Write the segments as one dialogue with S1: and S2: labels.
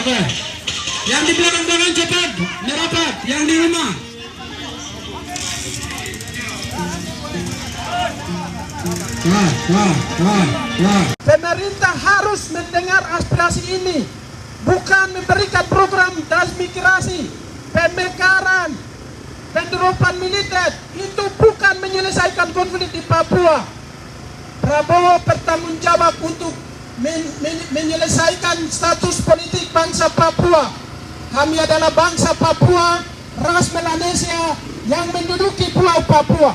S1: Oke. Yang di belakang cepat merapat, yang di rumah.
S2: Pemerintah harus mendengar aspirasi ini, bukan memberikan program transmigrasi, pemekaran, penyeludupan militer. Itu bukan menyelesaikan konflik di Papua. Prabowo bertanggung jawab untuk menyelesaikan status politik bangsa Papua. Kami adalah bangsa Papua, ras Melanesia yang menduduki Pulau Papua.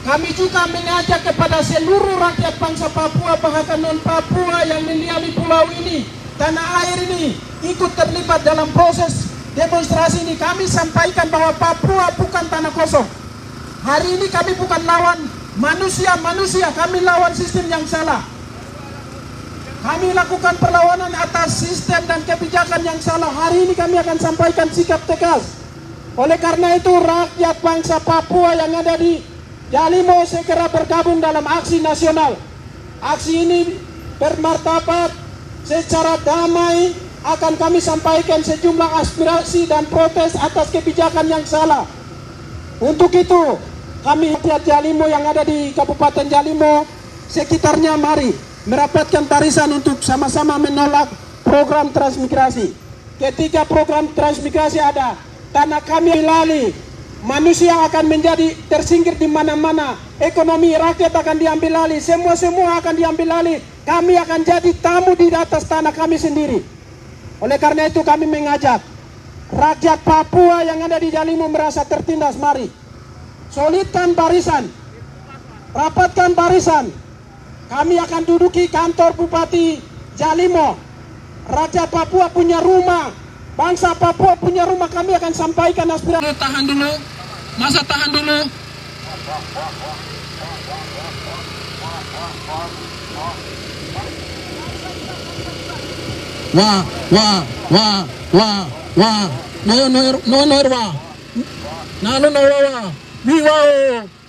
S2: Kami juga mengajak kepada seluruh rakyat bangsa Papua, bahkan non-Papua yang mendiami pulau ini, tanah air ini, ikut terlibat dalam proses demonstrasi ini. Kami sampaikan bahwa Papua bukan tanah kosong. Hari ini kami bukan lawan manusia, kami lawan sistem yang salah. Kami lakukan perlawanan atas sistem dan kebijakan yang salah. Hari ini kami akan sampaikan sikap tegas. Oleh karena itu, rakyat bangsa Papua yang ada di Yalimo segera bergabung dalam aksi nasional. Aksi ini bermartabat, secara damai akan kami sampaikan sejumlah aspirasi dan protes atas kebijakan yang salah. Untuk itu, kami rakyat Yalimo yang ada di Kabupaten Yalimo sekitarnya, mari merapatkan barisan untuk sama-sama menolak program transmigrasi. Ketika program transmigrasi ada, tanah kami dilalui, manusia akan menjadi tersingkir di mana-mana, ekonomi rakyat akan diambil alih, semua akan diambil alih. Kami akan jadi tamu di atas tanah kami sendiri. Oleh karena itu kami mengajak rakyat Papua yang ada di Yalimo merasa tertindas, mari solidkan barisan, rapatkan barisan. Kami akan duduki kantor Bupati Yalimo. Rakyat Papua punya rumah, bangsa Papua punya rumah. Kami akan sampaikan aspirasi.
S1: Tahan dulu, masa tahan dulu.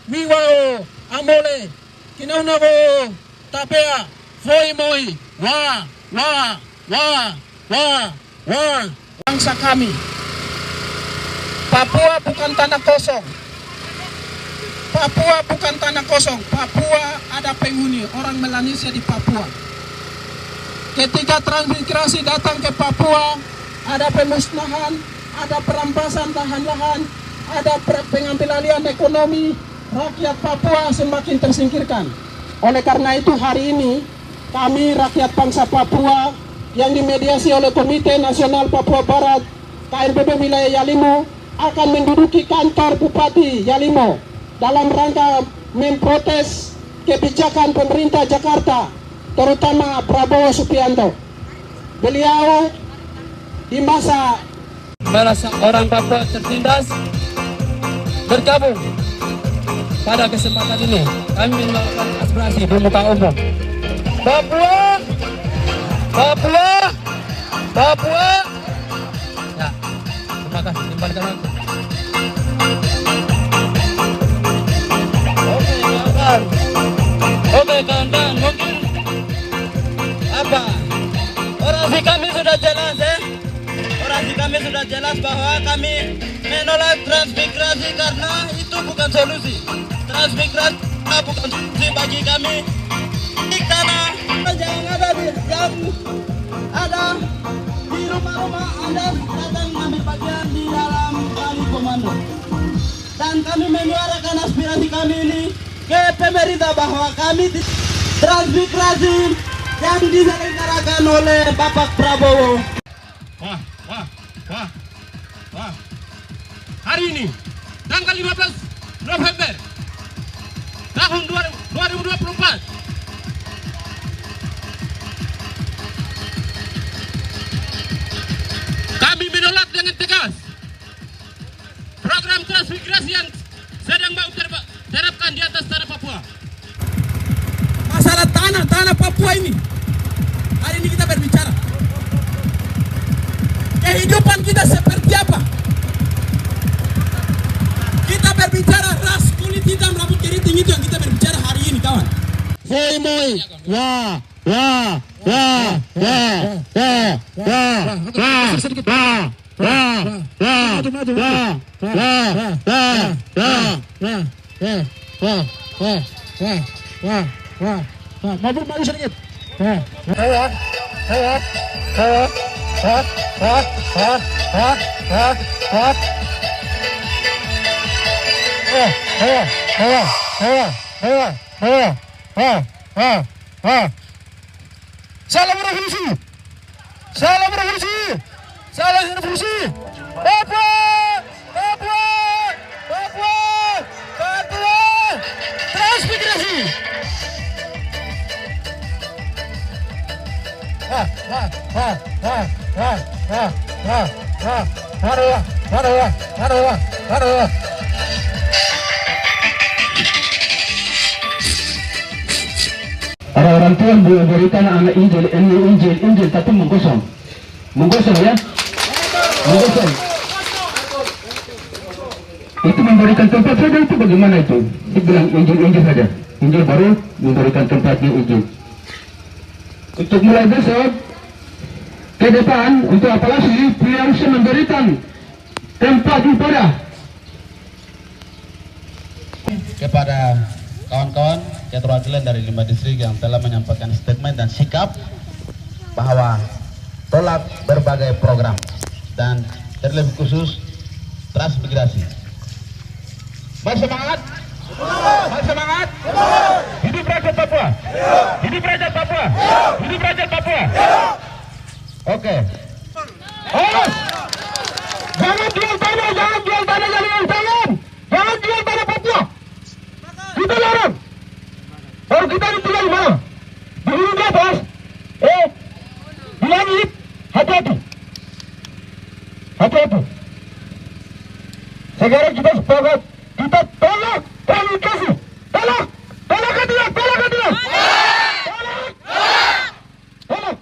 S1: Wiwao, ambole, kinaunako, tapea, foi moi,
S2: Bangsa kami, Papua bukan tanah kosong. Papua bukan tanah kosong. Papua ada penghuni, orang Melanesia di Papua. Ketika transmigrasi datang ke Papua, ada pemusnahan, ada perampasan lahan-lahan, ada pengambil alihan ekonomi. Rakyat Papua semakin tersingkirkan. Oleh karena itu hari ini kami rakyat bangsa Papua yang dimediasi oleh Komite Nasional Papua Barat KNPB wilayah Yalimo akan menduduki kantor Bupati Yalimo dalam rangka memprotes kebijakan pemerintah Jakarta, terutama Prabowo Subianto. Beliau di masa
S1: orang Papua tertindas bergabung. Pada kesempatan ini kami melakukan aspirasi di muka umum. Papua. Ya, terima kasih. Kembalikan lagi. Oke, kawan-kawan, mungkin apa? Orasi kami sudah jelas, Orasi kami sudah jelas bahwa kami menolak transmigrasi karena itu bukan solusi. Transmigrasi bukan solusi bagi kami. Di tanah yang ada di rumah-rumah Anda datang mengambil bagian di dalam kali komando. Dan kami menyuarakan aspirasi kami ini ke pemerintah bahwa kami transmigrasi yang diselenggarakan oleh Bapak Prabowo. Wah. Hari ini tanggal 15 November tahun 2024 kami menolak dengan tegas program transmigrasi yang sedang mau diterapkan di atas tanah Papua. Masalah tanah Papua ini hari ini kita berbicara kehidupan kita seperti apa. Kita berbicara ras, kulit hitam, rambut keriting, itu yang kita berbicara hari ini, kawan. Foi moi,
S2: Maju sedikit. Salam revolusi. Salam revolusi. Salam revolusi. Papua. Papua. Papua. Papua. Transmigrasi.
S3: Orang tua memberikan anak Injil tapi menggosong ya, menggosong. Itu memberikan tempat saja, itu bagaimana itu? Dibilang Injil saja, Injil baru memberikan tempatnya Injil. Untuk mulai besok ke depan, untuk apalagi beliau harus memberikan tempat ibadah
S1: Kepada kawan-kawan keterwakilan dari 5 distrik yang telah menyampaikan statement dan sikap bahwa tolak berbagai program dan terlebih khusus transmigrasi. Mari semangat! Mari semangat! Hidup Rakyat Papua! Hidup Rakyat Papua! Hidup Rakyat Papua! Oke.
S2: Awas! Jangan jual tanah, jangan jual tanah, jangan jual tanah Papua. Kita larang. Baru kita ditinggal di mana? Di ujung di atas. Di langit. Hati-hati. Hati-hati. Sekarang kita sepakat. Kita tolak transmigrasi. Tolak. Tolak ke dia. Tolak ke dia. Tolak. Tolak.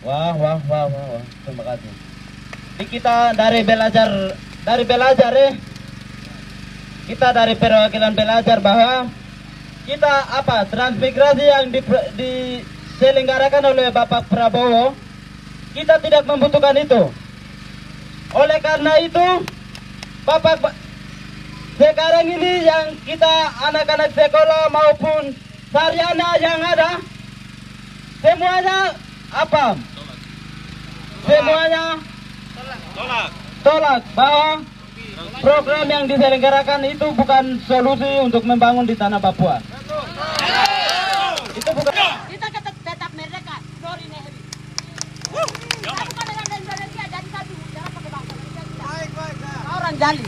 S2: Wah.
S1: Wah. Terima kasih. Ini kita dari belajar kita dari perwakilan belajar bahwa kita transmigrasi yang diselenggarakan oleh Bapak Prabowo, kita tidak membutuhkan itu. Oleh karena itu, Bapak sekarang ini yang kita anak-anak sekolah maupun sarjana yang ada, semuanya semuanya tolak bahwa program yang diselenggarakan itu bukan solusi untuk membangun di tanah Papua. Itu bukan.
S4: Kita tetap merdeka. Sorry Nehri. Kita bukan dengan Indonesia jadi satu. Jangan pakai bangsa Indonesia. Baik. Orang jali.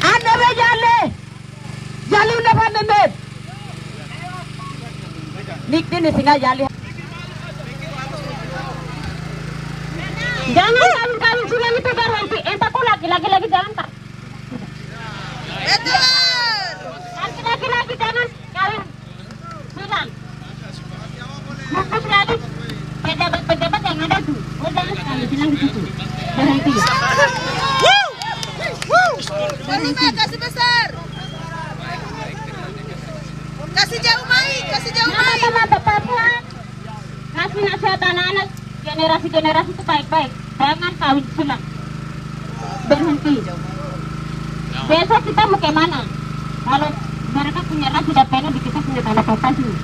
S4: Anda jali. Jali udah pandemik. Nikti singa jali. Jangan kawin sulam itu berhenti. Entah kok lagi jangan tak. Laki-laki jangan kawin sulam. Mukus lagi pejabat yang ada tuh. Oh jangan sekali silang di situ. Berhenti.
S5: Berhenti. Kasih besar. Kasih jauh mai.
S4: Mata Papua. Kasih nasihat anak-anak. Generasi itu baik-baik. Jangan kawin sulam. Berhenti. Besok kita mau kemana? Kalau mereka punya ras sudah penuh di kita punya tanah Papua sini.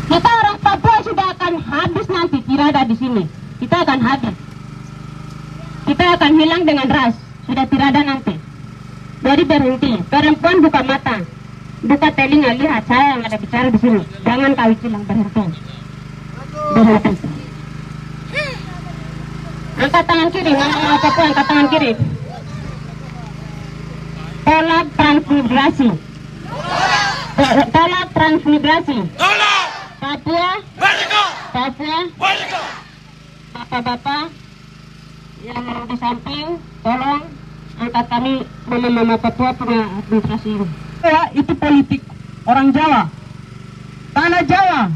S4: Kita orang Papua sudah akan habis nanti tirada di sini. Kita akan habis. Kita akan hilang dengan ras. Sudah tirada nanti. Jadi berhenti. Perempuan buka mata, buka telinga, lihat saya yang ada bicara di sini. Jangan kawin sulam. Berhenti. Berhenti. Angkat tangan kiri, angkat tangan kiri. Tolak transmigrasi. Tolak transmigrasi. Papua. Papua. Bapak-bapak yang di samping, tolong angkat kami mama Papua punya administrasi ini.
S2: Ya, itu politik orang Jawa. Tanah Jawa.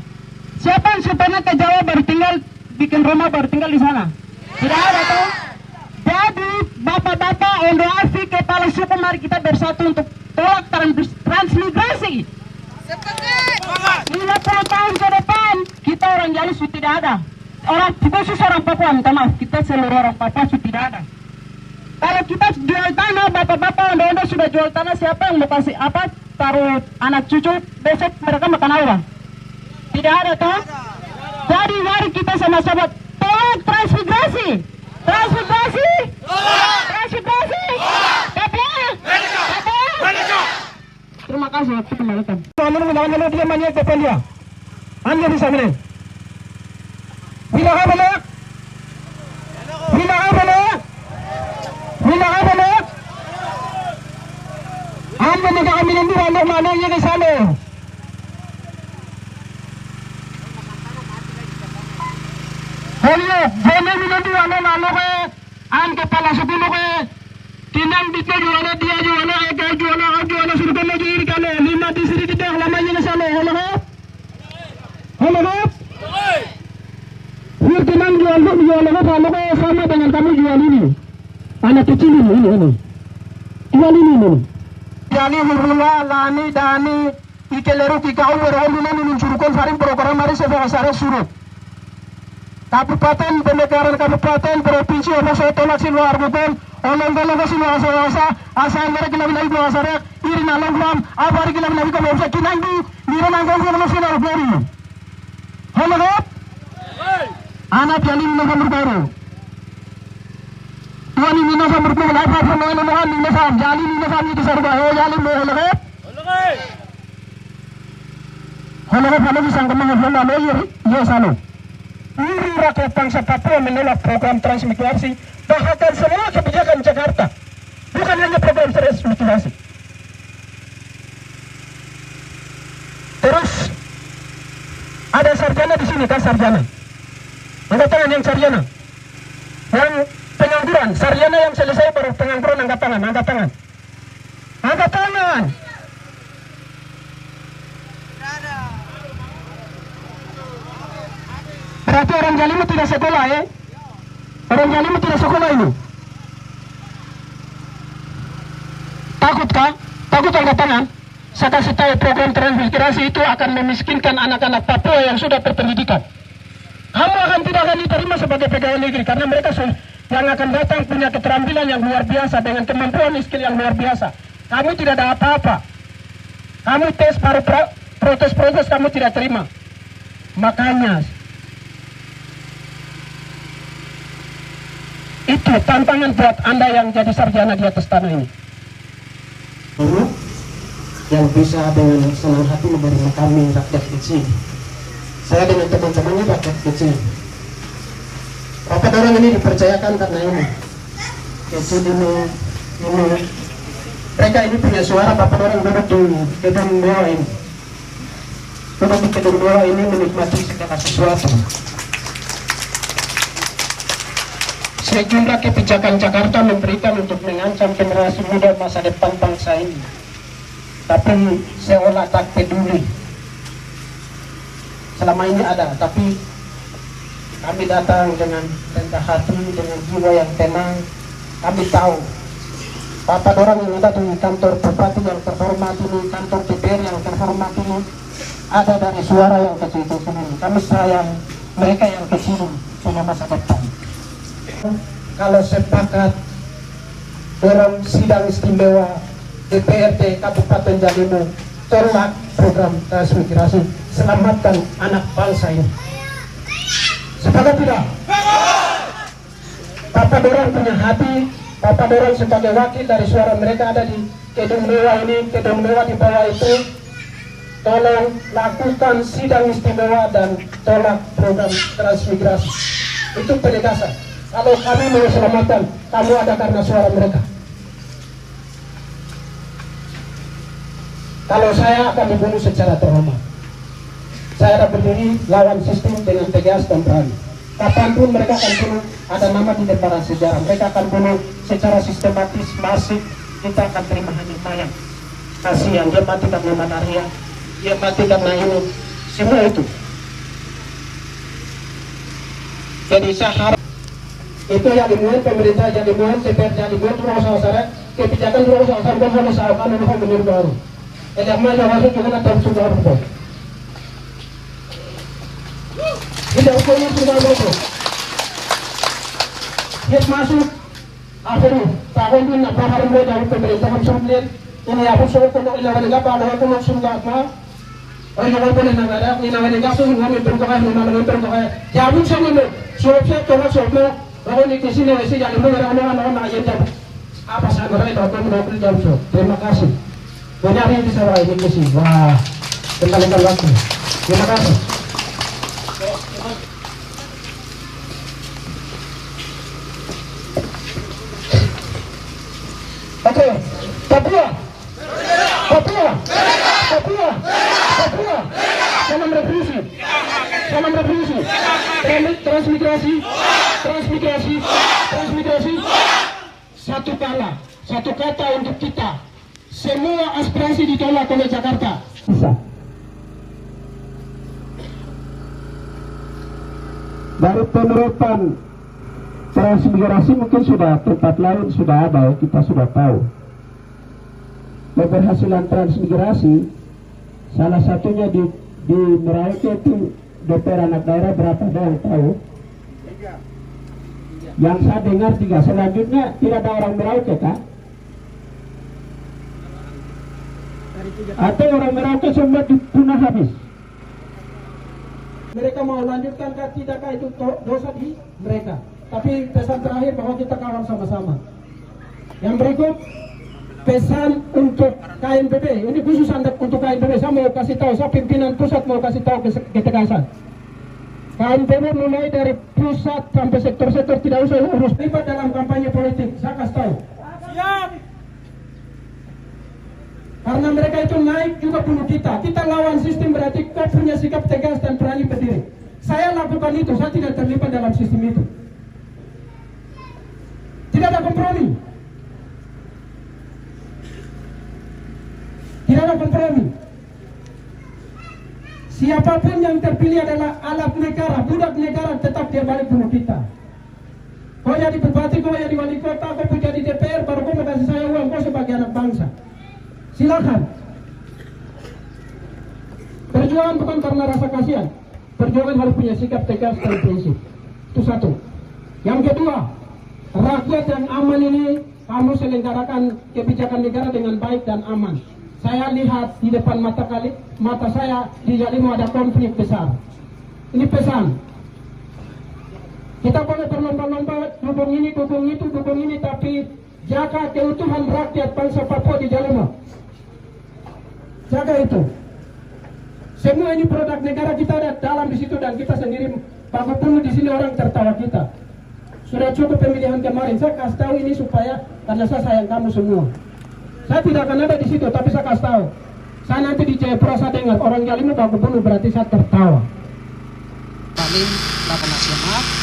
S2: Siapa yang pernah ke Jawa baru tinggal bikin rumah baru tinggal di sana? Tidak ada tuh. Jadi bapak-bapak Ondo Afi kepala suku mari kita bersatu untuk tolak transmigrasi.
S5: Sepakat.
S2: 50 tahun ke depan kita orang Jali sudah tidak ada. Orang khusus orang Papua, minta maaf, kita seluruh orang Papua sudah tidak ada. Kalau kita jual tanah, bapak-bapak anda sudah jual tanah, siapa yang mau kasih apa? Taruh anak cucu, besok mereka makan apa? Tidak ada toh? Jadi mari kita sama-sama tolak transmigrasi. Transmigrasi. Transmigrasi. Terima kasih waktu kembalikan. Kamu dia manja depan dia. Anda bisa menang. Bila apa? Anda tidak kami nanti anda mananya ke sana. Hello, jangan nanti anda lalu ke, anda kepala sepuluh ke, tinang kita jualan dia jualan, agak jualan suruh kamu jadi kalau 5 di sini kita lamanya ke sana. Hello. Hier tinang jualan kalau sama dengan kamu jual ini. Anak kecil ini. Jual ini. Jali hurula lani dani ikeleru kikau berhubungan dengan curukon faring program mari sebesar suruh. Kabupaten Pemekaran Kabupaten Provinsi Oso tolak siluar bukan olong-olong ke siluar asal mereka lagi asarek iri nalam apa lagi kamu bisa kinandu mira nangkau sama siluar baru. Halo anak jali nomor baru. Tuan ini nomor baru apa pemain nomor ini nomor jali ini nomor itu serba jali halo. Halo bisa kemana ya salo. Seluruh rakyat bangsa Papua menolak program transmigrasi, bahkan semua kebijakan Jakarta, bukan hanya program transmigrasi. Terus ada sarjana di sini, kan sarjana? Angkat tangan yang sarjana, yang pengangguran, sarjana yang selesai baru pengangguran angkat tangan. Berarti orang Jalimu tidak sekolah ya? Orang Jalimu tidak sekolah ini. Takut kan? Takut angkat tangan? Saya kasih tahu program transmigrasi itu akan memiskinkan anak-anak Papua yang sudah berpendidikan. Kamu akan tidak akan diterima sebagai pegawai negeri karena mereka yang akan datang punya keterampilan yang luar biasa dengan kemampuan skill yang luar biasa. Kamu tidak ada apa-apa. Kamu tes baru protes kamu tidak terima. Makanya itu tantangan buat Anda yang jadi sarjana di atas tanah ini. Yang bisa dengan senang hati menerima kami rakyat kecil. Saya dengan teman-temannya rakyat kecil. Bapak orang ini dipercayakan karena ini. Kecil ini. Mereka ini punya suara, bapak orang duduk di gedung bawah ini. Duduk di gedung bawah ini menikmati segala sesuatu. Sejumlah kebijakan Jakarta memberikan untuk mengancam generasi muda masa depan bangsa ini. Tapi seolah tak peduli. Selama ini ada, tapi kami datang dengan rendah hati, dengan jiwa yang tenang. Kami tahu Bapak orang yang ada di kantor bupati yang terhormat ini, kantor DPR yang terhormat ini, ada dari suara yang kecil itu sendiri. Kami sayang mereka yang kecil punya masa depan. Kalau sepakat dalam sidang istimewa DPRD Kabupaten Jalimu tolak program transmigrasi, selamatkan anak bangsa ini. Sepakat tidak? Bapak Dorang punya hati, Bapak Dorang sebagai wakil dari suara mereka ada di gedung mewah ini, gedung mewah di bawah itu. Tolong lakukan sidang istimewa dan tolak program transmigrasi. Itu penegasan. Kalau kami mau selamatkan, kamu ada karena suara mereka. Kalau saya akan dibunuh secara terhormat. Saya akan berdiri lawan sistem dengan tegas dan berani. Kapanpun mereka akan bunuh, ada nama di lembaran sejarah. Mereka akan bunuh secara sistematis, masif. Kita akan terima hanya mayat. Kasihan, dia mati karena malaria, dia mati karena ini. Semua itu. Jadi saya harap itu yang dimuat pemerintah, yang dimuat DPR, yang dimuat rumah usaha kebijakan dulu sama sama ini benar baru. Ada mana masuk juga nanti sudah berubah. Tidak hukumnya sudah berubah. Hit masuk akhirnya tahun ini nak bahar mulai dari pemerintahan sebelum ini aku suruh kalau ilawan enggak pada aku langsung enggak apa. Oh ini kalau boleh negara ini ilawan enggak suruh kami berkah. Jamin sama lo. Suruhnya coba suruh. Kalau di sini masih jadi orang aja jam. Apa sahaja itu aku mau jam so. Terima kasih. Banyak yang bisa ini misi. Wah, kembalikan waktu. Terima kasih. Oke, Papua. Salam revolusi. Transmigrasi. Satu kata untuk kita. Semua aspirasi ditolak oleh Jakarta. Bisa. Dari penerapan transmigrasi mungkin sudah tempat lain sudah ada, kita sudah tahu. Keberhasilan transmigrasi salah satunya di Merauke itu DPR anak daerah berapa ada yang tahu? Yang saya dengar 3. Selanjutnya tidak ada orang Merauke kan? Atau orang Merauke semua dipunah habis? Mereka mau lanjutkan kah tidakkah itu dosa di mereka? Tapi pesan terakhir bahwa kita kawan sama-sama. Yang berikut pesan untuk KNPB. Ini khusus untuk KNPB. Saya mau kasih tahu, saya pimpinan pusat mau kasih tahu ketegasan. KNPB mulai dari pusat sampai sektor-sektor tidak usah urus terlibat dalam kampanye politik. Saya kasih tahu. Siap. Karena mereka itu naik juga bunuh kita. Kita lawan sistem berarti kau punya sikap tegas dan berani berdiri. Saya lakukan itu, saya tidak terlibat dalam sistem itu. Tidak ada kompromi. Tidak ada kompromi. Siapapun yang terpilih adalah alat negara, budak negara, tetap dia balik bunuh kita. Kau jadi bupati, kau jadi wali kota, kau jadi DPR, baru kau kasih saya uang, kau sebagai anak bangsa. Silakan. Perjuangan bukan karena rasa kasihan. Perjuangan harus punya sikap tegas dan prinsip. Itu satu. Yang kedua, rakyat yang aman ini kamu selenggarakan kebijakan negara dengan baik dan aman. Saya lihat di depan mata saya di Jalimo ada konflik besar. Ini pesan. Kita boleh berlomba-lomba dukung ini, dukung itu, dukung ini, tapi jaga keutuhan rakyat bangsa Papua di Jalimo. Jaga itu. Semua ini produk negara kita ada dalam di situ dan kita sendiri baku pun di sini orang tertawa kita. Sudah cukup pemilihan kemarin. Saya kasih tahu ini supaya karena saya sayang kamu semua. Saya tidak akan ada di situ, tapi saya kasih tahu. Saya nanti di Jayapura saya dengar orang Jalimo baku bunuh berarti saya tertawa.
S6: Paling Bapak Nasional